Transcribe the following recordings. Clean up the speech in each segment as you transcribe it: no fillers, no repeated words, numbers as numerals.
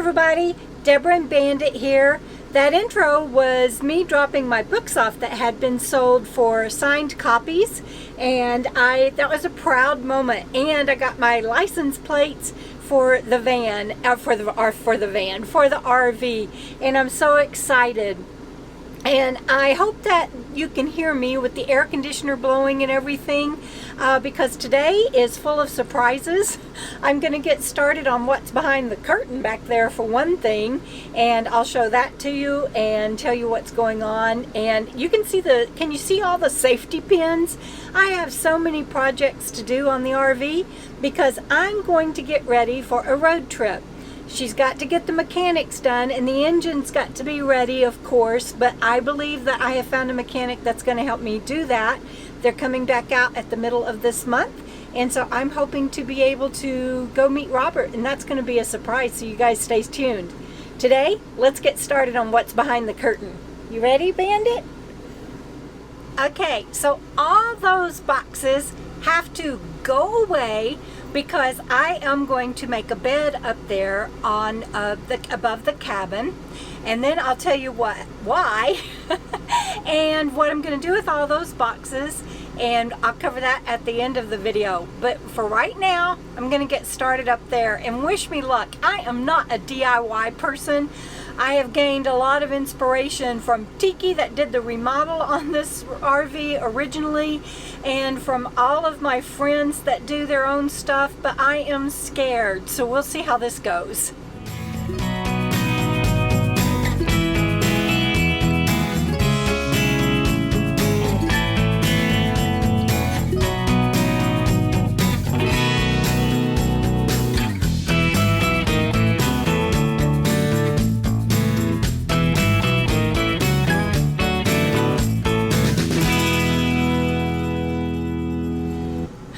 everybody, Debra and Bandit here. That intro was me dropping my books off that had been sold for signed copies, and that was a proud moment. And I got my license plates for the van, for the RV, and I'm so excited. And I hope that you can hear me with the air conditioner blowing and everything, because today is full of surprises. I'm going to get started on what's behind the curtain back there for one thing, and I'll show that to you and tell you what's going on. And you can see can you see all the safety pins? I have so many projects to do on the RV because I'm going to get ready for a road trip. She's got to get the mechanics done, and the engine's got to be ready, of course, but I believe that I have found a mechanic that's going to help me do that. They're coming back out at the middle of this month, and so I'm hoping to be able to go meet Robert, and that's going to be a surprise, so you guys stay tuned. Today, let's get started on what's behind the curtain. You ready, Bandit? Okay, so all those boxes have to go away because I am going to make a bed up there on above the cabin, and then I'll tell you why and what I'm going to do with all those boxes, and I'll cover that at the end of the video. But for right now, I'm going to get started up there, and wish me luck. I am not a DIY person. I have gained a lot of inspiration from Tiki that did the remodel on this RV originally, and from all of my friends that do their own stuff, but I am scared, so we'll see how this goes.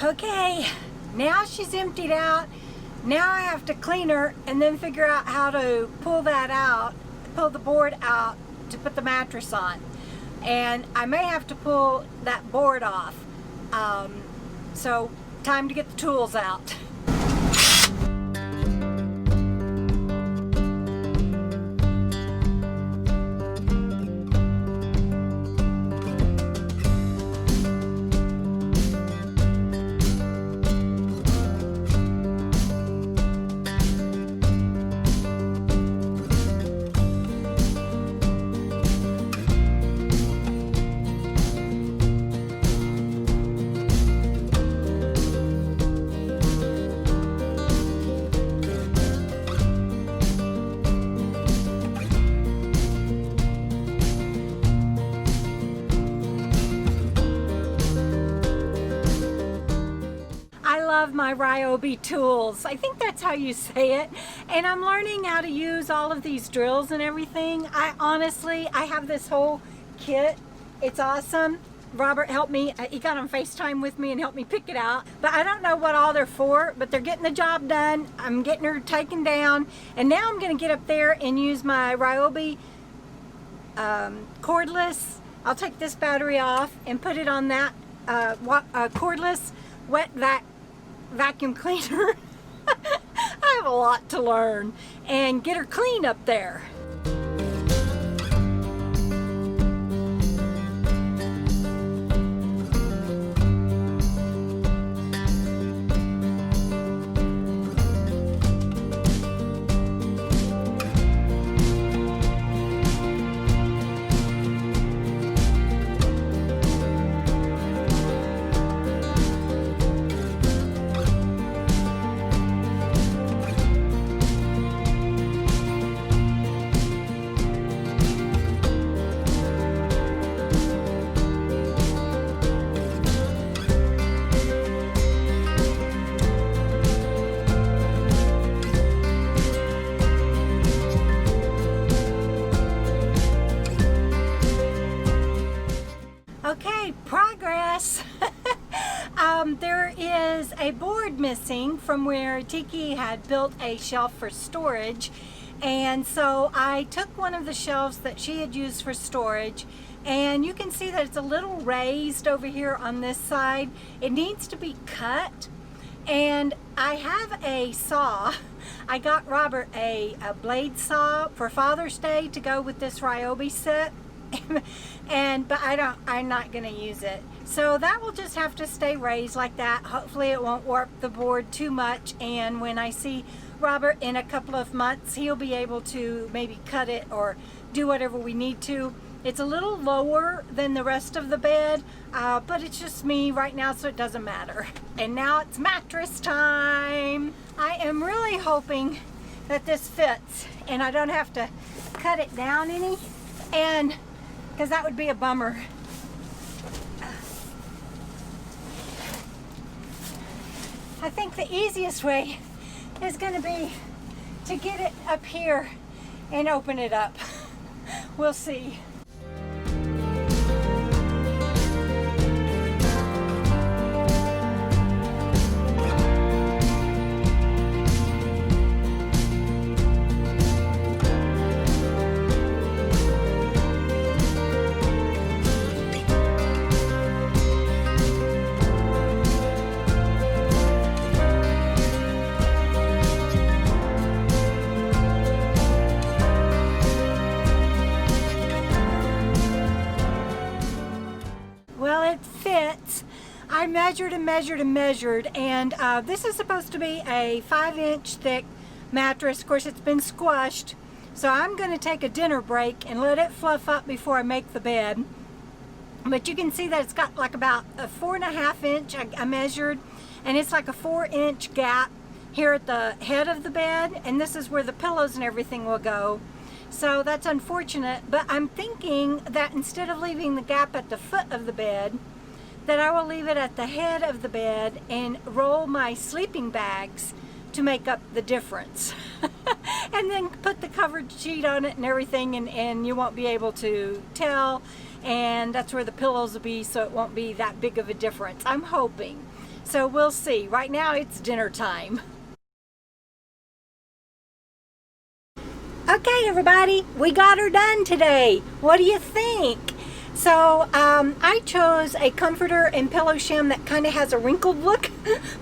Okay, now she's emptied out. Now I have to clean her and then figure out how to pull the board out to put the mattress on. And I may have to pull that board off. So time to get the tools out. My Ryobi tools. I think that's how you say it. And I'm learning how to use all of these drills and everything. I have this whole kit. It's awesome. Robert helped me. He got on FaceTime with me and helped me pick it out. But I don't know what all they're for, but they're getting the job done. I'm getting her taken down. And now I'm going to get up there and use my Ryobi Cordless. I'll take this battery off and put it on that cordless wet vacuum cleaner. I have a lot to learn, and get her clean up there. Okay, progress. There is a board missing from where Tiki had built a shelf for storage, and so I took one of the shelves that she had used for storage, and you can see that it's a little raised over here on this side. It needs to be cut, and I have a saw. I got Robert a blade saw for Father's Day to go with this Ryobi set. But I'm not going to use it. So that will just have to stay raised like that. Hopefully it won't warp the board too much, and when I see Robert in a couple of months, he'll be able to maybe cut it or do whatever we need to. It's a little lower than the rest of the bed, but it's just me right now, so it doesn't matter. And now it's mattress time. I am really hoping that this fits and I don't have to cut it down any, and because that would be a bummer. I think the easiest way is going to be to get it up here and open it up. We'll see. I measured and measured and measured, and this is supposed to be a 5-inch thick mattress. Of course, it's been squashed, so I'm going to take a dinner break and let it fluff up before I make the bed. But you can see that it's got like about a 4.5 inch I measured, and it's like a 4-inch gap here at the head of the bed, and this is where the pillows and everything will go. So that's unfortunate, but I'm thinking that instead of leaving the gap at the foot of the bed, that I will leave it at the head of the bed and roll my sleeping bags to make up the difference. And then put the covered sheet on it and everything, and you won't be able to tell, and that's where the pillows will be, so it won't be that big of a difference. I'm hoping. So we'll see. Right now it's dinner time. Okay, everybody, we got her done today. What do you think? So I chose a comforter and pillow sham that kind of has a wrinkled look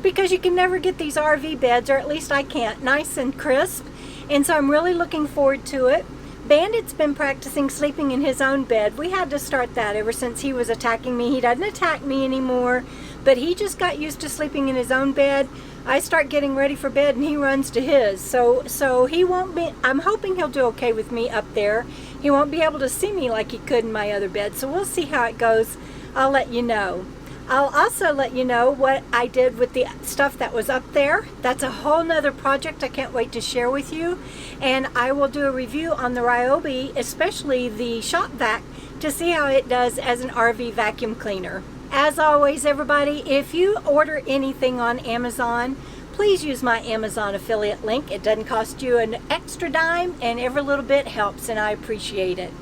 because you can never get these RV beds, or at least I can't, nice and crisp. And so I'm really looking forward to it. Bandit's been practicing sleeping in his own bed. We had to start that ever since he was attacking me. He doesn't attack me anymore, but he just got used to sleeping in his own bed. I start getting ready for bed and he runs to his. So he won't be, I'm hoping he'll do okay with me up there. He won't be able to see me like he could in my other bed, so we'll see how it goes. I'll let you know. I'll also let you know what I did with the stuff that was up there. That's a whole nother project I can't wait to share with you. And I will do a review on the Ryobi, especially the shop vac, to see how it does as an RV vacuum cleaner. As always, everybody, if you order anything on Amazon, please use my Amazon affiliate link. It doesn't cost you an extra dime, and every little bit helps, and I appreciate it.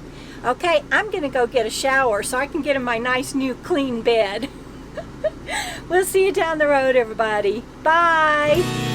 Okay, I'm gonna go get a shower so I can get in my nice new clean bed. We'll see you down the road, everybody. Bye.